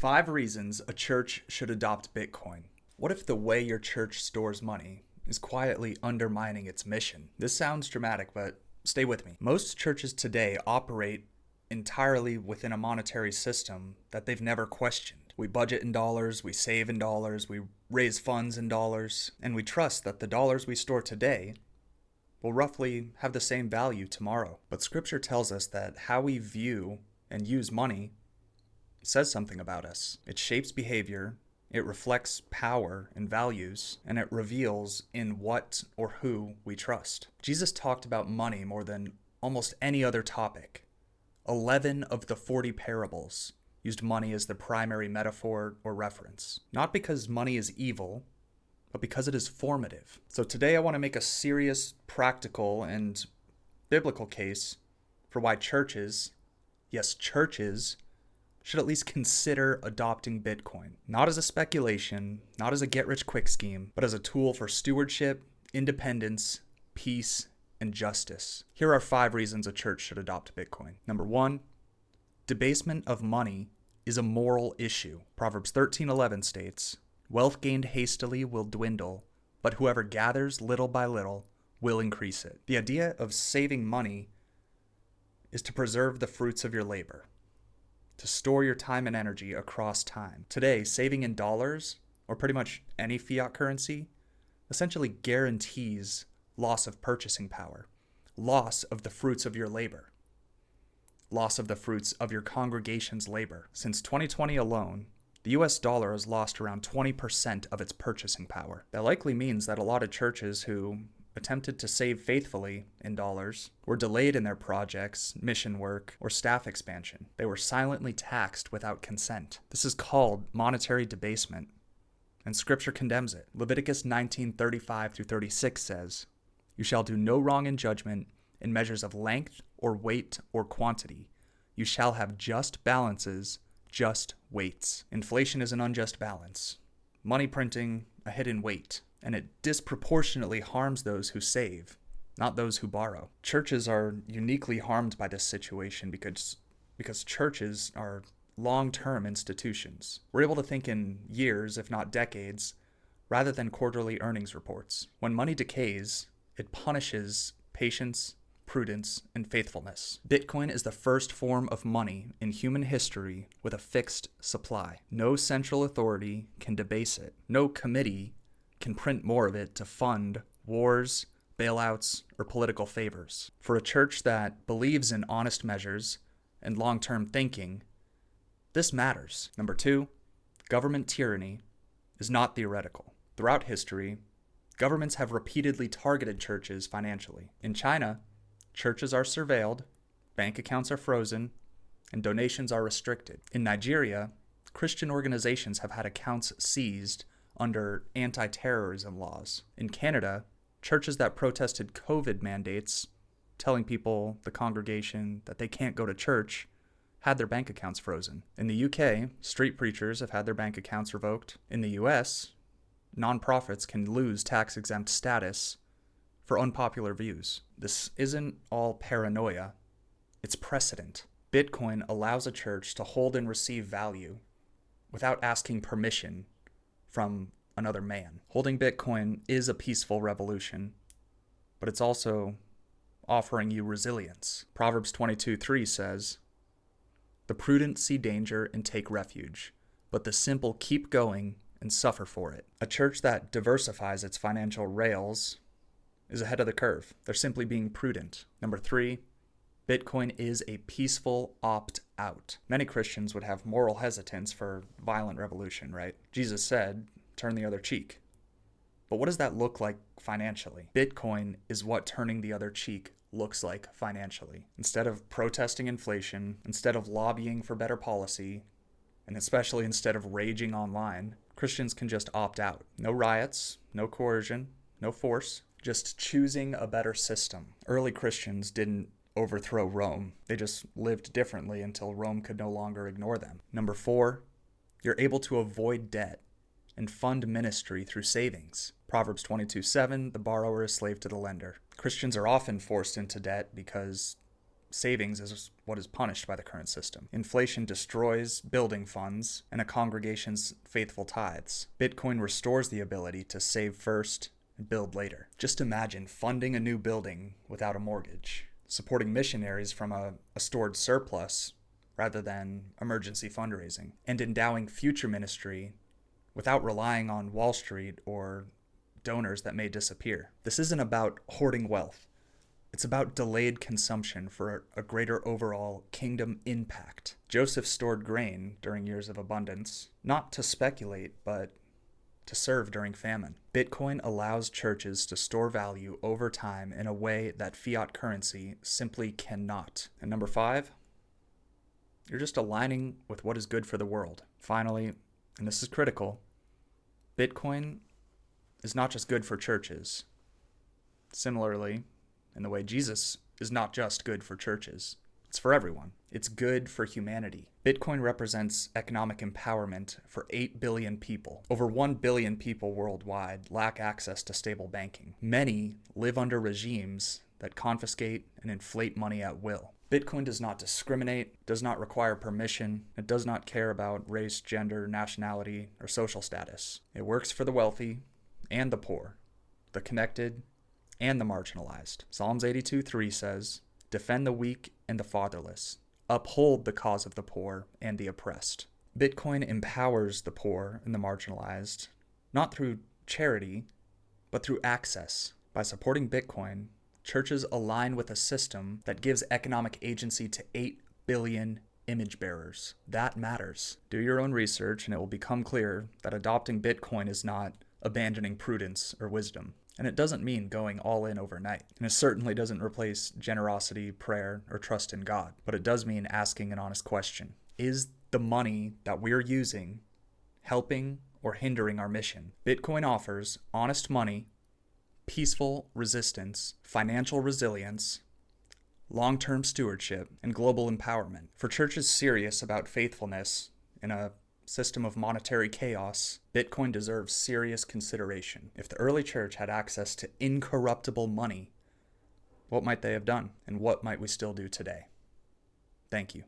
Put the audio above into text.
5 reasons a church should adopt Bitcoin. What if the way your church stores money is quietly undermining its mission? This sounds dramatic, but stay with me. Most churches today operate entirely within a monetary system that they've never questioned. We budget in dollars, we save in dollars, we raise funds in dollars, and we trust that the dollars we store today will roughly have the same value tomorrow. But Scripture tells us that how we view and use money says something about us. It shapes behavior, it reflects power and values, and it reveals in what or who we trust. Jesus talked about money more than almost any other topic. 11 of the 40 parables used money as the primary metaphor or reference. Not because money is evil, but because it is formative. So today I want to make a serious, practical, and biblical case for why churches, yes, churches, should at least consider adopting Bitcoin. Not as a speculation, not as a get-rich-quick scheme, but as a tool for stewardship, independence, peace, and justice. Here are 5 reasons a church should adopt Bitcoin. Number 1, debasement of money is a moral issue. Proverbs 13:11 states, "Wealth gained hastily will dwindle, but whoever gathers little by little will increase it." The idea of saving money is to preserve the fruits of your labor, to store your time and energy across time. Today, saving in dollars, or pretty much any fiat currency, essentially guarantees loss of purchasing power, loss of the fruits of your labor, loss of the fruits of your congregation's labor. Since 2020 alone, the US dollar has lost around 20% of its purchasing power. That likely means that a lot of churches who attempted to save faithfully in dollars were delayed in their projects, mission work, or staff expansion. They were silently taxed without consent. This is called monetary debasement, and Scripture condemns it. Leviticus 19:35-36 says, "You shall do no wrong in judgment in measures of length or weight or quantity. You shall have just balances, just weights." Inflation is an unjust balance. Money printing, a hidden weight. And it disproportionately harms those who save, not those who borrow. Churches are uniquely harmed by this situation because churches are long-term institutions. We're able to think in years, if not decades, rather than quarterly earnings reports. When money decays, it punishes patience, prudence, and faithfulness. Bitcoin is the first form of money in human history with a fixed supply. No central authority can debase it. No committee can print more of it to fund wars, bailouts, or political favors. For a church that believes in honest measures and long-term thinking, this matters. Number 2, government tyranny is not theoretical. Throughout history, governments have repeatedly targeted churches financially. In China, churches are surveilled, bank accounts are frozen, and donations are restricted. In Nigeria, Christian organizations have had accounts seized under anti-terrorism laws. In Canada, churches that protested COVID mandates, telling people, the congregation, that they can't go to church, had their bank accounts frozen. In the UK, street preachers have had their bank accounts revoked. In the US, nonprofits can lose tax-exempt status for unpopular views. This isn't all paranoia, it's precedent. Bitcoin allows a church to hold and receive value without asking permission from another man. Holding Bitcoin is a peaceful revolution, but it's also offering you resilience. Proverbs 22:3 says, "The prudent see danger and take refuge, but the simple keep going and suffer for it." A church that diversifies its financial rails is ahead of the curve. They're simply being prudent. Number 3, Bitcoin is a peaceful opt-out. Many Christians would have moral hesitance for violent revolution, right? Jesus said, turn the other cheek. But what does that look like financially? Bitcoin is what turning the other cheek looks like financially. Instead of protesting inflation, instead of lobbying for better policy, and especially instead of raging online, Christians can just opt out. No riots, no coercion, no force, just choosing a better system. Early Christians didn't overthrow Rome. They just lived differently until Rome could no longer ignore them. Number 4, you're able to avoid debt and fund ministry through savings. Proverbs 22:7, "The borrower is slave to the lender." Christians are often forced into debt because savings is what is punished by the current system. Inflation destroys building funds and a congregation's faithful tithes. Bitcoin restores the ability to save first and build later. Just imagine funding a new building without a mortgage, supporting missionaries from a stored surplus rather than emergency fundraising, and endowing future ministry without relying on Wall Street or donors that may disappear. This isn't about hoarding wealth. It's about delayed consumption for a greater overall kingdom impact. Joseph stored grain during years of abundance, not to speculate, but to serve during famine. Bitcoin allows churches to store value over time in a way that fiat currency simply cannot. And number 5, you're just aligning with what is good for the world. Finally, and this is critical, Bitcoin is not just good for churches. Similarly, in the way Jesus is not just good for churches, it's for everyone. It's good for humanity. Bitcoin represents economic empowerment for 8 billion people. Over 1 billion people worldwide lack access to stable banking. Many live under regimes that confiscate and inflate money at will. Bitcoin does not discriminate, does not require permission, it does not care about race, gender, nationality, or social status. It works for the wealthy and the poor, the connected and the marginalized. Psalms 82:3 says, "Defend the weak and the fatherless. Uphold the cause of the poor and the oppressed." Bitcoin empowers the poor and the marginalized, not through charity, but through access. By supporting Bitcoin, churches align with a system that gives economic agency to 8 billion image bearers. That matters. Do your own research and it will become clear that adopting Bitcoin is not abandoning prudence or wisdom. And it doesn't mean going all in overnight. And it certainly doesn't replace generosity, prayer, or trust in God. But it does mean asking an honest question. Is the money that we're using helping or hindering our mission? Bitcoin offers honest money, peaceful resistance, financial resilience, long-term stewardship, and global empowerment. For churches serious about faithfulness in a system of monetary chaos, Bitcoin deserves serious consideration. If the early church had access to incorruptible money, what might they have done? And what might we still do today? Thank you.